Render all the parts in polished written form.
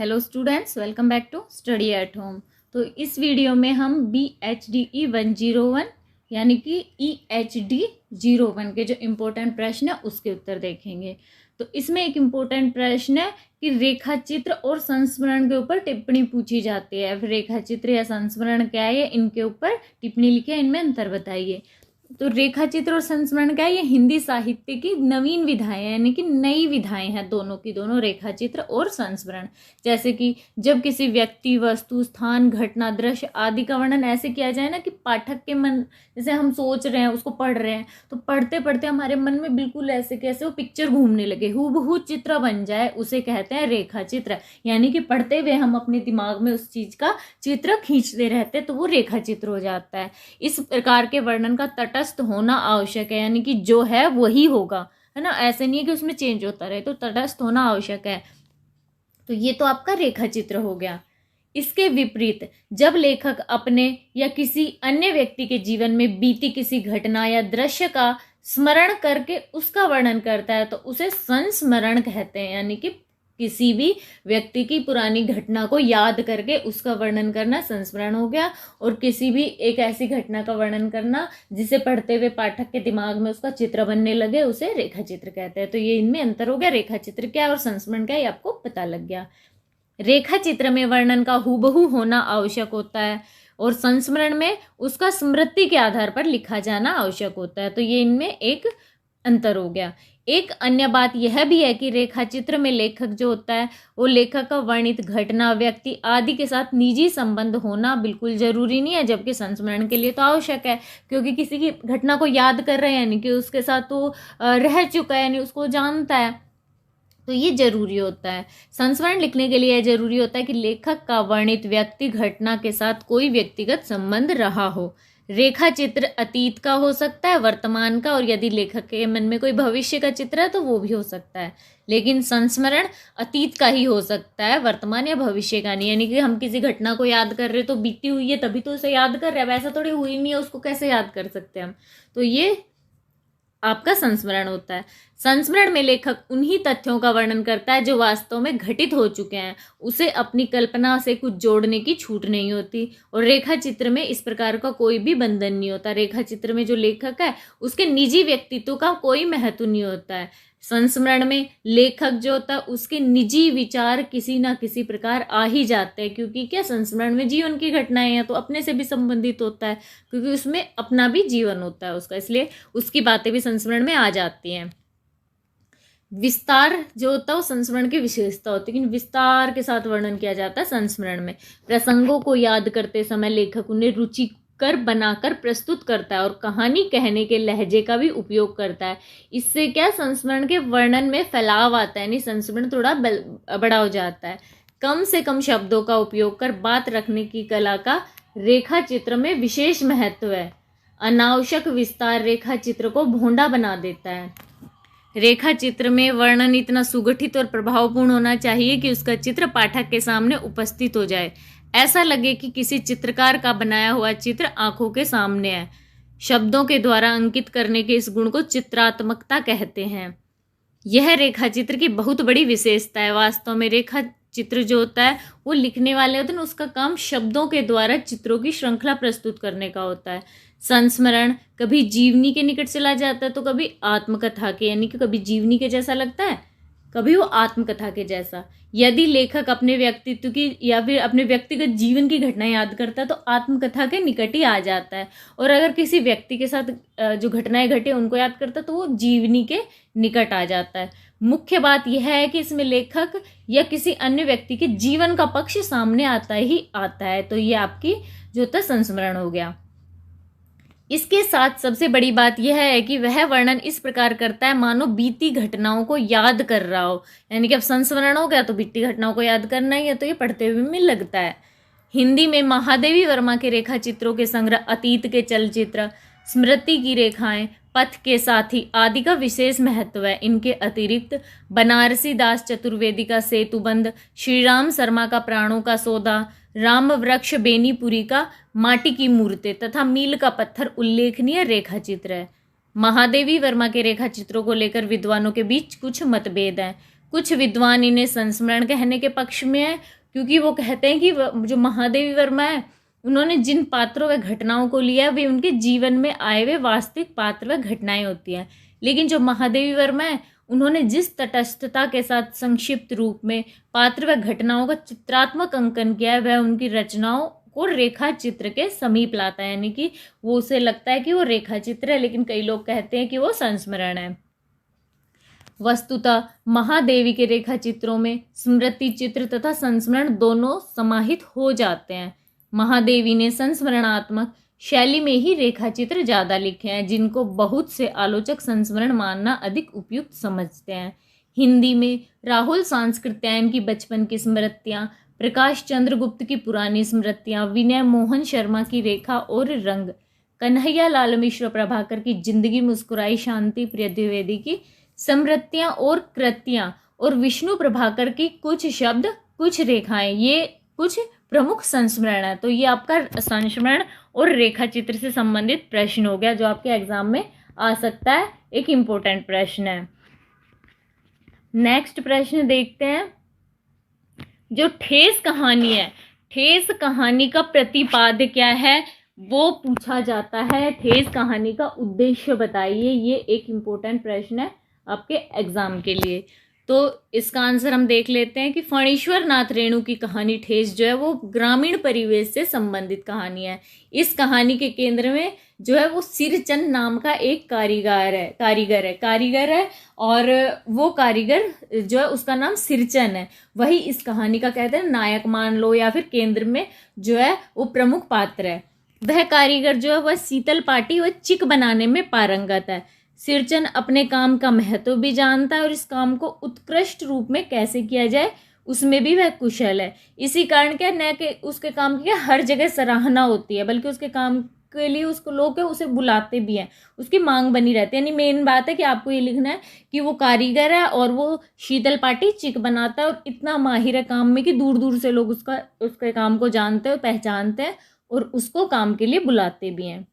Hello students, welcome back to study at home. तो इस video में हम BHDE 101 यानी कि EHD 01 के जो इम्पोर्टेंट प्रश्न है उसके उत्तर देखेंगे। तो इसमें एक इम्पोर्टेंट प्रश्न है कि रेखा चित्र और संस्मरण के ऊपर टिप्पणी पूछी जाती है। रेखा चित्र या संस्मरण क्या है, इनके ऊपर टिप्पणी लिखिए, इनमें अंतर बताइए। तो रेखा चित्र और संस्मरण क्या है, ये हिंदी साहित्य की नवीन विधाएं यानी कि नई विधाएं हैं, दोनों की दोनों, रेखा चित्र और संस्मरण। जैसे कि जब किसी व्यक्ति, वस्तु, स्थान, घटना, दृश्य आदि का वर्णन ऐसे किया जाए ना कि पाठक के मन, जैसे हम सोच रहे हैं, उसको पढ़ रहे हैं, तो पढ़ते पढ़ते हमारे मन में बिल्कुल ऐसे कैसे वो पिक्चर घूमने लगे, हूबहू चित्र बन जाए, उसे कहते हैं रेखा चित्र। यानी कि पढ़ते हुए हम अपने दिमाग में उस चीज का चित्र खींचते रहते, तो वो रेखा चित्र हो जाता है। इस प्रकार के वर्णन का तटस्थ होना आवश्यक है, यानी कि जो है वही होगा, है ना, ऐसे नहीं है कि उसमें चेंज होता रहे, तो तटस्थ होना आवश्यक है। तो ये तो आपका रेखा चित्र हो गया। इसके विपरीत जब लेखक अपने या किसी अन्य व्यक्ति के जीवन में बीती किसी घटना या दृश्य का स्मरण करके उसका वर्णन करता है तो उसे संस्मरण कहते हैं। यानी कि किसी भी व्यक्ति की पुरानी घटना को याद करके उसका वर्णन करना संस्मरण हो गया, और किसी भी एक ऐसी घटना का वर्णन करना जिसे पढ़ते हुए पाठक के दिमाग में उसका चित्र बनने लगे, उसे रेखा चित्र कहते हैं। तो ये इनमें अंतर हो गया, रेखा चित्र क्या है और संस्मरण क्या है, ये आपको पता लग गया। रेखा चित्र में वर्णन का हूबहू होना आवश्यक होता है और संस्मरण में उसका स्मृति के आधार पर लिखा जाना आवश्यक होता है। तो ये इनमें एक अंतर हो गया। एक अन्य बात यह भी है कि रेखा चित्र में लेखक जो होता है वो लेखक का वर्णित घटना, व्यक्ति आदि के साथ निजी संबंध होना बिल्कुल जरूरी नहीं है, जबकि संस्मरण के लिए तो आवश्यक है, क्योंकि किसी की घटना को याद कर रहे हैं यानी कि उसके साथ तो रह चुका है, यानी उसको जानता है, तो ये जरूरी होता है। संस्मरण लिखने के लिए यह जरूरी होता है कि लेखक का वर्णित व्यक्ति घटना के साथ कोई व्यक्तिगत संबंध रहा हो। रेखा चित्र अतीत का हो सकता है, वर्तमान का, और यदि लेखक के मन में कोई भविष्य का चित्र है तो वो भी हो सकता है। लेकिन संस्मरण अतीत का ही हो सकता है, वर्तमान या भविष्य का नहीं। यानी कि हम किसी घटना को याद कर रहे तो बीती हुई है तभी तो उसे याद कर रहे हैं, वैसा थोड़ी हुई नहीं है, उसको कैसे याद कर सकते हैं हम। तो ये आपका संस्मरण होता है। संस्मरण में लेखक उन्हीं तथ्यों का वर्णन करता है जो वास्तव में घटित हो चुके हैं, उसे अपनी कल्पना से कुछ जोड़ने की छूट नहीं होती। और रेखा चित्र में इस प्रकार का कोई भी बंधन नहीं होता। रेखा चित्र में जो लेखक है उसके निजी व्यक्तित्व का कोई महत्व नहीं होता है। संस्मरण में लेखक जो होता है उसके निजी विचार किसी ना किसी प्रकार आ ही जाते हैं, क्योंकि क्या, संस्मरण में जीवन की घटनाएं हैं तो अपने से भी संबंधित होता है, क्योंकि उसमें अपना भी जीवन होता है उसका, इसलिए उसकी बातें भी संस्मरण में आ जाती हैं। विस्तार जो होता है वो संस्मरण की विशेषता होती है, लेकिन विस्तार के साथ वर्णन किया जाता है संस्मरण में। प्रसंगों को याद करते समय लेखक उन्हें रुचिकर बनाकर प्रस्तुत करता है और कहानी कहने के लहजे का भी उपयोग करता है। इससे क्या, संस्मरण के वर्णन में फैलाव आता है, यानी संस्मरण थोड़ा बड़ा हो जाता है। कम से कम शब्दों का उपयोग कर बात रखने की कला का रेखा चित्र में विशेष महत्व है। अनावश्यक विस्तार रेखा चित्र को भोंडा बना देता है। रेखा चित्र में वर्णन इतना सुगठित और प्रभावपूर्ण होना चाहिए कि उसका चित्र पाठक के सामने उपस्थित हो जाए, ऐसा लगे कि किसी चित्रकार का बनाया हुआ चित्र आंखों के सामने है। शब्दों के द्वारा अंकित करने के इस गुण को चित्रात्मकता कहते हैं। यह रेखा चित्र की बहुत बड़ी विशेषता है। वास्तव में रेखा चित्र जो होता है वो लिखने वाले होते हैं, उसका काम शब्दों के द्वारा चित्रों की श्रृंखला प्रस्तुत करने का होता है। संस्मरण कभी जीवनी के निकट चला जाता है तो कभी आत्मकथा के, यानी कि कभी जीवनी के जैसा लगता है, कभी वो आत्मकथा के जैसा। यदि लेखक अपने व्यक्तित्व की या फिर अपने व्यक्तिगत जीवन की घटना याद करता है तो आत्मकथा के निकट ही आ जाता है, और अगर किसी व्यक्ति के साथ जो घटनाएं घटे उनको याद करता है तो वो जीवनी के निकट आ जाता है। मुख्य बात यह है कि इसमें लेखक या किसी अन्य व्यक्ति के जीवन का पक्ष सामने आता ही आता है। तो ये आपकी जो था संस्मरण हो गया। इसके साथ सबसे बड़ी बात यह है कि वह वर्णन इस प्रकार करता है मानो बीती घटनाओं को याद कर रहा हो। यानी कि अब संस्मरण हो गया तो बीती घटनाओं को याद करना ही है, तो ये पढ़ते हुए में लगता है। हिंदी में महादेवी वर्मा के रेखा चित्रों के संग्रह अतीत के चलचित्र, स्मृति की रेखाएं, पथ के साथी आदि का विशेष महत्व है। इनके अतिरिक्त बनारसी दास चतुर्वेदी का सेतुबंध, श्रीराम शर्मा का प्राणों का सौदा, राम वृक्ष बेनीपुरी का माटी की मूर्तें तथा मील का पत्थर उल्लेखनीय रेखा चित्र है। महादेवी वर्मा के रेखा चित्रों को लेकर विद्वानों के बीच कुछ मतभेद हैं। कुछ विद्वान इन्हें संस्मरण कहने के पक्ष में है, क्योंकि वो कहते हैं कि जो महादेवी वर्मा है उन्होंने जिन पात्रों व घटनाओं को लिया वे उनके जीवन में आए हुए वास्तविक पात्र व घटनाएं होती हैं। लेकिन जो महादेवी वर्मा है उन्होंने जिस तटस्थता के साथ संक्षिप्त रूप में पात्र व घटनाओं का चित्रात्मक अंकन किया है वह उनकी रचनाओं को रेखा चित्र के समीप लाता है, यानी कि वो उसे लगता है कि वो रेखा चित्र है, लेकिन कई लोग कहते हैं कि वो संस्मरण है। वस्तुतः महादेवी के रेखा चित्रों में स्मृति चित्र तथा संस्मरण दोनों समाहित हो जाते हैं। महादेवी ने संस्मरणात्मक शैली में ही रेखा चित्र ज़्यादा लिखे हैं, जिनको बहुत से आलोचक संस्मरण मानना अधिक उपयुक्त समझते हैं। हिंदी में राहुल सांस्कृत्यायन की बचपन की स्मृतियाँ, प्रकाश चंद्र गुप्त की पुरानी स्मृतियाँ, विनय मोहन शर्मा की रेखा और रंग, कन्हैया लाल मिश्र प्रभाकर की जिंदगी मुस्कुराई शांति प्रिय द्विवेदी की स्मृतियाँ और कृतियाँ, और विष्णु प्रभाकर की कुछ शब्द कुछ रेखाएं, ये कुछ प्रमुख संस्मरण है। तो ये आपका संस्मरण और रेखा चित्र से संबंधित प्रश्न हो गया जो आपके एग्जाम में आ सकता है, एक इम्पोर्टेंट प्रश्न है। नेक्स्ट प्रश्न देखते हैं। जो ठेस कहानी है, ठेस कहानी का प्रतिपाद्य क्या है वो पूछा जाता है। ठेस कहानी का उद्देश्य बताइए, ये एक इम्पोर्टेंट प्रश्न है आपके एग्जाम के लिए। तो इसका आंसर हम देख लेते हैं कि फणीश्वर नाथ रेणु की कहानी ठेस जो है वो ग्रामीण परिवेश से संबंधित कहानी है। इस कहानी के केंद्र में जो है वो सिरचंद नाम का एक कारीगर है और वो कारीगर जो है उसका नाम सिरचंद है। वही इस कहानी का कहते हैं नायक मान लो, या फिर केंद्र में जो है वो प्रमुख पात्र है। वह कारीगर जो है वह शीतल पाटी व चिक बनाने में पारंगत है। सिरचंद अपने काम का महत्व भी जानता है और इस काम को उत्कृष्ट रूप में कैसे किया जाए उसमें भी वह कुशल है। इसी कारण क्या न कि उसके काम की हर जगह सराहना होती है, बल्कि उसके काम के लिए उसको लोग उसे बुलाते भी हैं, उसकी मांग बनी रहती है। यानी मेन बात है कि आपको ये लिखना है कि वो कारीगर है और वो शीतल पाटी चिक बनाता है और इतना माहिर है काम में कि दूर दूर से लोग उसके काम को जानते हैं, पहचानते हैं और उसको काम के लिए बुलाते भी हैं।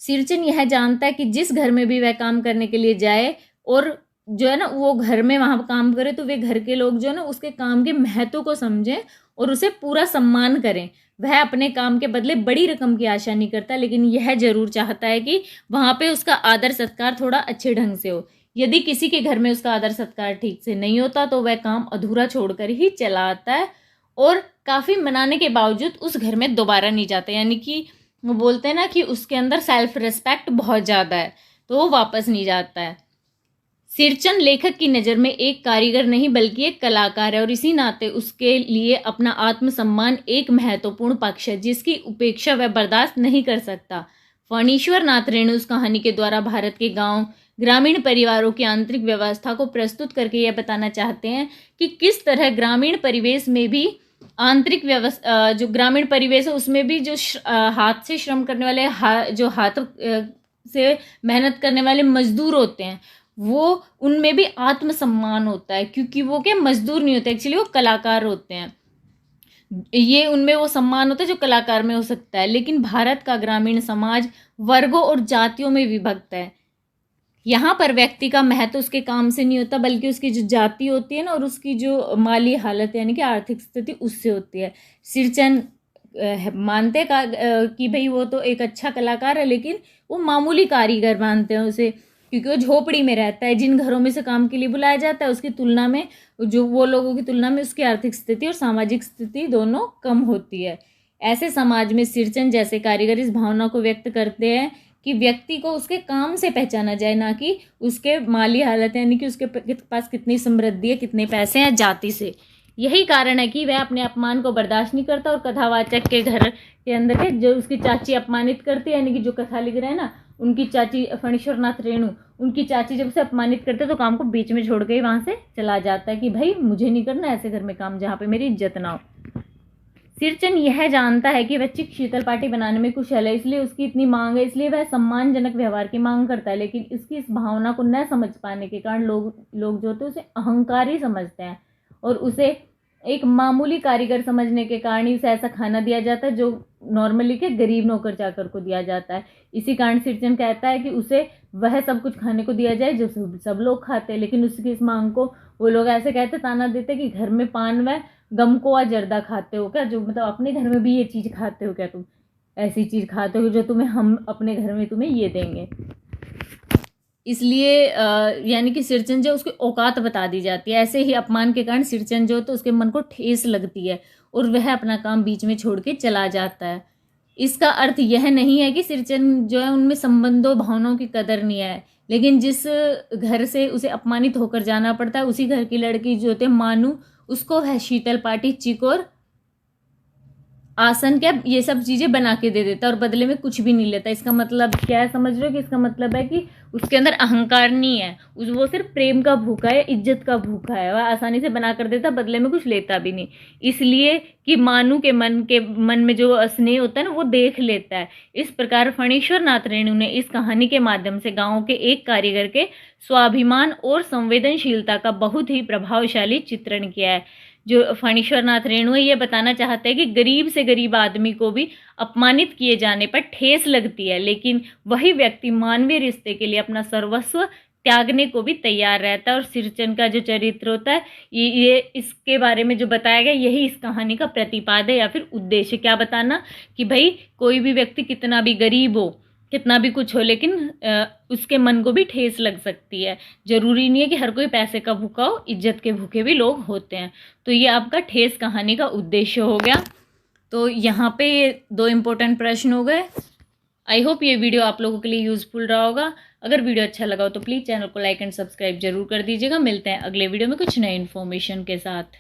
सिरचंद यह जानता है कि जिस घर में भी वह काम करने के लिए जाए और जो है ना वो घर में वहाँ काम करे तो वे घर के लोग जो है ना उसके काम के महत्व को समझें और उसे पूरा सम्मान करें। वह अपने काम के बदले बड़ी रकम की आशा नहीं करता, लेकिन यह जरूर चाहता है कि वहाँ पे उसका आदर सत्कार थोड़ा अच्छे ढंग से हो। यदि किसी के घर में उसका आदर सत्कार ठीक से नहीं होता तो वह काम अधूरा छोड़कर ही चला आता है और काफ़ी मनाने के बावजूद उस घर में दोबारा नहीं जाता। यानी कि वो बोलते हैं ना कि उसके अंदर सेल्फ रिस्पेक्ट बहुत ज़्यादा है तो वो वापस नहीं जाता है। सिरचंद लेखक की नज़र में एक कारीगर नहीं बल्कि एक कलाकार है और इसी नाते उसके लिए अपना आत्मसम्मान एक महत्वपूर्ण पक्ष है जिसकी उपेक्षा वह बर्दाश्त नहीं कर सकता। फणीश्वर नाथ रेणु उस कहानी के द्वारा भारत के गांव ग्रामीण परिवारों की आंतरिक व्यवस्था को प्रस्तुत करके यह बताना चाहते हैं कि किस तरह ग्रामीण परिवेश में भी आंतरिक व्यवस्था, जो ग्रामीण परिवेश है उसमें भी जो हाथ से श्रम करने वाले जो हाथ से मेहनत करने वाले मजदूर होते हैं वो उनमें भी आत्मसम्मान होता है, क्योंकि वो क्या मजदूर नहीं होते, एक्चुअली वो कलाकार होते हैं। ये उनमें वो सम्मान होता है जो कलाकार में हो सकता है। लेकिन भारत का ग्रामीण समाज वर्गों और जातियों में विभक्त है। यहाँ पर व्यक्ति का महत्व उसके काम से नहीं होता बल्कि उसकी जो जाति होती है ना और उसकी जो माली हालत यानी कि आर्थिक स्थिति उससे होती है। सिरचंद मानते कि भाई वो तो एक अच्छा कलाकार है, लेकिन वो मामूली कारीगर मानते हैं उसे, क्योंकि वो झोपड़ी में रहता है। जिन घरों में से काम के लिए बुलाया जाता है उसकी तुलना में जो वो लोगों की तुलना में उसकी आर्थिक स्थिति और सामाजिक स्थिति दोनों कम होती है। ऐसे समाज में सिरचंद जैसे कारीगर इस भावना को व्यक्त करते हैं कि व्यक्ति को उसके काम से पहचाना जाए, ना कि उसके माली हालत यानी कि उसके पास कितनी समृद्धि है, कितने पैसे हैं, जाति से। यही कारण है कि वह अपने अपमान को बर्दाश्त नहीं करता और कथावाचक के घर के अंदर के जो उसकी चाची अपमानित करती है, यानी कि जो कथा लिख रहे हैं ना उनकी चाची फणीश्वर नाथ रेणु, उनकी चाची जब उसे अपमानित करते तो काम को बीच में छोड़ के ही वहाँ से चला जाता है कि भाई मुझे नहीं करना ऐसे घर में काम जहाँ पे मेरी इज्जत ना हो। सिरचंद यह जानता है कि वह चिक शीतल पाटी बनाने में कुशल है, इसलिए उसकी इतनी मांग है, इसलिए वह सम्मानजनक व्यवहार की मांग करता है। लेकिन इसकी इस भावना को न समझ पाने के कारण लोग जो होते हैं उसे अहंकारी समझते हैं और उसे एक मामूली कारीगर समझने के कारण ही उसे ऐसा खाना दिया जाता है जो नॉर्मली के गरीब नौकर चाकर को दिया जाता है। इसी कारण सिरचन कहता है कि उसे वह सब कुछ खाने को दिया जाए जो सब लोग खाते हैं। लेकिन उसकी इस मांग को वो लोग ऐसे कहते, ताना देते कि घर में पान व गमको व जर्दा खाते हो क्या, जो मतलब अपने घर में भी ये चीज़ खाते हो क्या, तुम ऐसी चीज़ खाते हो जो तुम्हें हम अपने घर में तुम्हें ये देंगे। इसलिए यानी कि सिरचन जो उसकी औकात बता दी जाती है। ऐसे ही अपमान के कारण सिरचन जो तो उसके मन को ठेस लगती है और वह अपना काम बीच में छोड़ के चला जाता है। इसका अर्थ यह नहीं है कि सिरचन जो है उनमें संबंधों भावनाओं की कदर नहीं है, लेकिन जिस घर से उसे अपमानित होकर जाना पड़ता है उसी घर की लड़की जो थे मानू, उसको वह शीतल पाटी, चिकोर, आसन क्या ये सब चीज़ें बना के दे देता है और बदले में कुछ भी नहीं लेता। इसका मतलब क्या है, समझ रहे हो कि इसका मतलब है कि उसके अंदर अहंकार नहीं है, वो सिर्फ प्रेम का भूखा है, इज्जत का भूखा है। वह आसानी से बना कर देता, बदले में कुछ लेता भी नहीं, इसलिए कि मानू के मन में जो स्नेह होता है ना वो देख लेता है। इस प्रकार फणीश्वर नाथ रेणु ने इस कहानी के माध्यम से गाँव के एक कारीगर के स्वाभिमान और संवेदनशीलता का बहुत ही प्रभावशाली चित्रण किया है। जो फणीश्वर नाथ रेणु है ये बताना चाहते हैं कि गरीब से गरीब आदमी को भी अपमानित किए जाने पर ठेस लगती है, लेकिन वही व्यक्ति मानवीय रिश्ते के लिए अपना सर्वस्व त्यागने को भी तैयार रहता है। और सिरचन का जो चरित्र होता है ये इसके बारे में जो बताया गया यही इस कहानी का प्रतिपाद है या फिर उद्देश्य। क्या बताना कि भाई कोई भी व्यक्ति कितना भी गरीब हो, कितना भी कुछ हो, लेकिन उसके मन को भी ठेस लग सकती है। जरूरी नहीं है कि हर कोई पैसे का भूखा हो, इज्जत के भूखे भी लोग होते हैं। तो ये आपका ठेस कहानी का उद्देश्य हो गया। तो यहाँ पे ये 2 इम्पोर्टेंट प्रश्न हो गए। आई होप ये वीडियो आप लोगों के लिए यूजफुल रहा होगा। अगर वीडियो अच्छा लगा हो तो प्लीज़ चैनल को लाइक एंड सब्सक्राइब जरूर कर दीजिएगा। मिलते हैं अगले वीडियो में कुछ नए इन्फॉर्मेशन के साथ।